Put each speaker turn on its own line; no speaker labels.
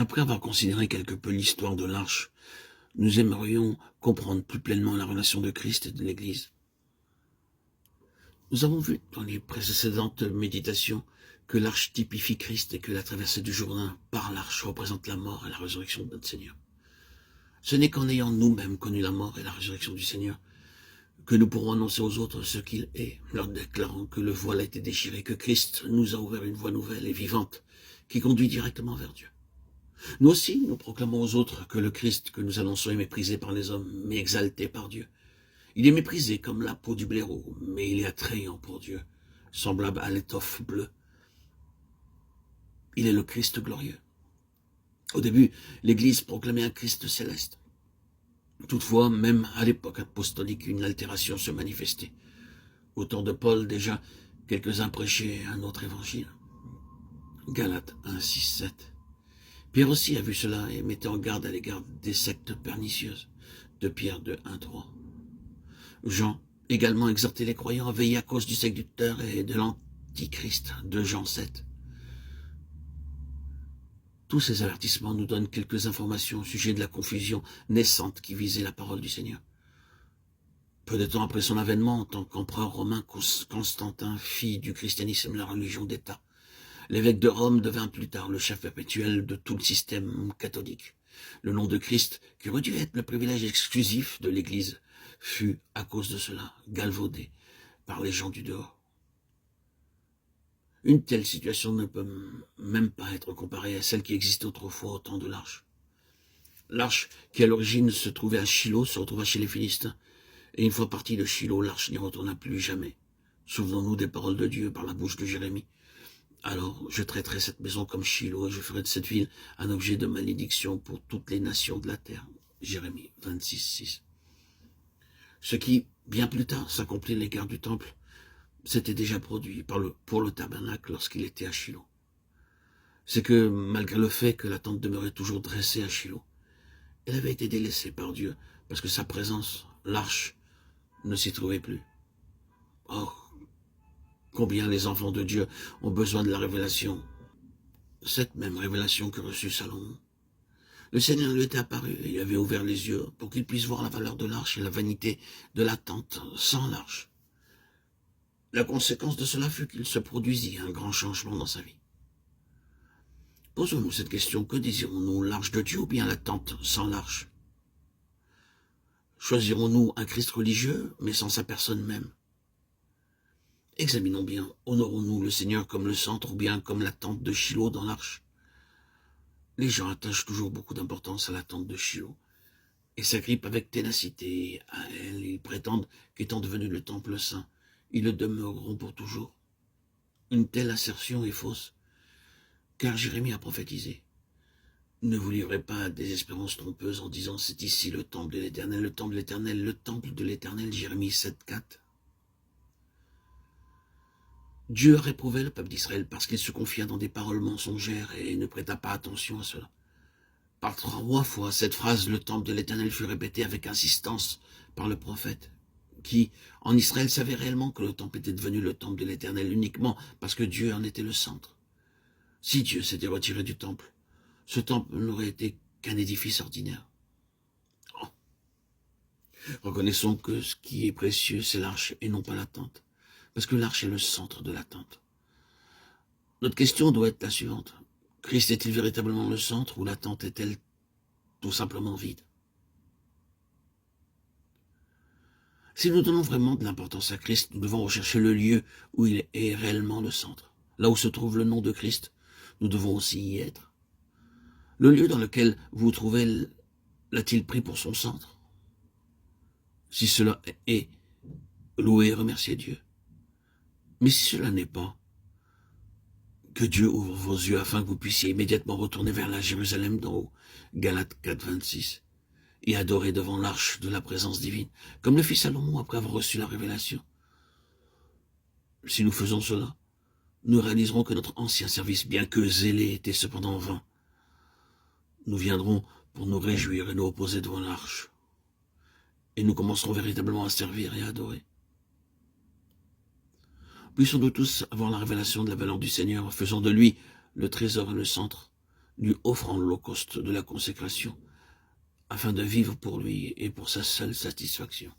Après avoir considéré quelque peu l'histoire de l'arche, nous aimerions comprendre plus pleinement la relation de Christ et de l'Église. Nous avons vu dans les précédentes méditations que l'arche typifie Christ et que la traversée du Jourdain par l'arche représente la mort et la résurrection de notre Seigneur. Ce n'est qu'en ayant nous-mêmes connu la mort et la résurrection du Seigneur que nous pourrons annoncer aux autres ce qu'il est, leur déclarant que le voile a été déchiré, que Christ nous a ouvert une voie nouvelle et vivante qui conduit directement vers Dieu. Nous aussi, nous proclamons aux autres que le Christ que nous annonçons est méprisé par les hommes, mais exalté par Dieu. Il est méprisé comme la peau du blaireau, mais il est attrayant pour Dieu, semblable à l'étoffe bleue. Il est le Christ glorieux. Au début, l'Église proclamait un Christ céleste. Toutefois, même à l'époque apostolique, une altération se manifestait. Au temps de Paul, déjà, quelques-uns prêchaient un autre évangile. Galates 1, 6, 7. Pierre aussi a vu cela et mettait en garde à l'égard des sectes pernicieuses. De Pierre 2, 1, 3. Jean également exhortait les croyants à veiller à cause du séducteur et de l'antichrist. De Jean 7. Tous ces avertissements nous donnent quelques informations au sujet de la confusion naissante qui visait la parole du Seigneur. Peu de temps après son avènement, en tant qu'empereur romain, Constantin fit du christianisme la religion d'État. L'évêque de Rome devint plus tard le chef perpétuel de tout le système catholique. Le nom de Christ, qui aurait dû être le privilège exclusif de l'Église, fut, à cause de cela, galvaudé par les gens du dehors. Une telle situation ne peut même pas être comparée à celle qui existait autrefois au temps de l'arche. L'arche, qui à l'origine se trouvait à Shiloh, se retrouva chez les Philistins. Et une fois partie de Shiloh, l'arche n'y retourna plus jamais. Souvenons-nous des paroles de Dieu par la bouche de Jérémie. Alors je traiterai cette maison comme Shiloh et je ferai de cette ville un objet de malédiction pour toutes les nations de la terre. Jérémie 26, 6. Ce qui, bien plus tard, s'accomplit à l'égard du temple, s'était déjà produit pour le tabernacle lorsqu'il était à Shiloh. C'est que, malgré le fait que la tente demeurait toujours dressée à Shiloh, elle avait été délaissée par Dieu, parce que sa présence, l'arche, ne s'y trouvait plus. Or, combien les enfants de Dieu ont besoin de la révélation, cette même révélation que reçut Salomon. Le Seigneur lui était apparu et lui avait ouvert les yeux pour qu'il puisse voir la valeur de l'arche et la vanité de la tente sans l'arche. La conséquence de cela fut qu'il se produisit un grand changement dans sa vie. Posons-nous cette question, que désirons-nous, l'arche de Dieu ou bien la tente sans l'arche? Choisirons-nous un Christ religieux, mais sans sa personne même? Examinons bien, honorons-nous le Seigneur comme le centre ou bien comme la tente de Shiloh dans l'arche? Les gens attachent toujours beaucoup d'importance à la tente de Shiloh et s'agrippent avec ténacité à elle. Ils prétendent qu'étant devenu le temple saint, ils le demeureront pour toujours. Une telle assertion est fausse, car Jérémie a prophétisé. Ne vous livrez pas à des espérances trompeuses en disant « c'est ici le temple de l'Éternel, le temple de l'Éternel, le temple de l'Éternel », Jérémie 7, 4. Dieu a réprouvé le peuple d'Israël parce qu'il se confia dans des paroles mensongères et ne prêta pas attention à cela. Par 3 fois, cette phrase « le temple de l'Éternel » fut répétée avec insistance par le prophète, qui, en Israël, savait réellement que le temple était devenu le temple de l'Éternel uniquement parce que Dieu en était le centre. Si Dieu s'était retiré du temple, ce temple n'aurait été qu'un édifice ordinaire. Oh. Reconnaissons que ce qui est précieux, c'est l'arche et non pas la tente, parce que l'arche est le centre de la tente. Notre question doit être la suivante. Christ est-il véritablement le centre ou la tente est-elle tout simplement vide? Si nous donnons vraiment de l'importance à Christ, nous devons rechercher le lieu où il est réellement le centre. Là où se trouve le nom de Christ, nous devons aussi y être. Le lieu dans lequel vous vous trouvez, l'a-t-il pris pour son centre? Si cela est, louez et remerciez Dieu. Mais si cela n'est pas, que Dieu ouvre vos yeux afin que vous puissiez immédiatement retourner vers la Jérusalem d'en haut, Galates 4, 26, et adorer devant l'arche de la présence divine, comme le fit Salomon après avoir reçu la révélation. Si nous faisons cela, nous réaliserons que notre ancien service, bien que zélé, était cependant vain. Nous viendrons pour nous réjouir et nous reposer devant l'arche. Et nous commencerons véritablement à servir et à adorer. Puissions-nous tous avoir la révélation de la valeur du Seigneur, faisant de lui le trésor et le centre lui offrant l'holocauste de la consécration, afin de vivre pour lui et pour sa seule satisfaction.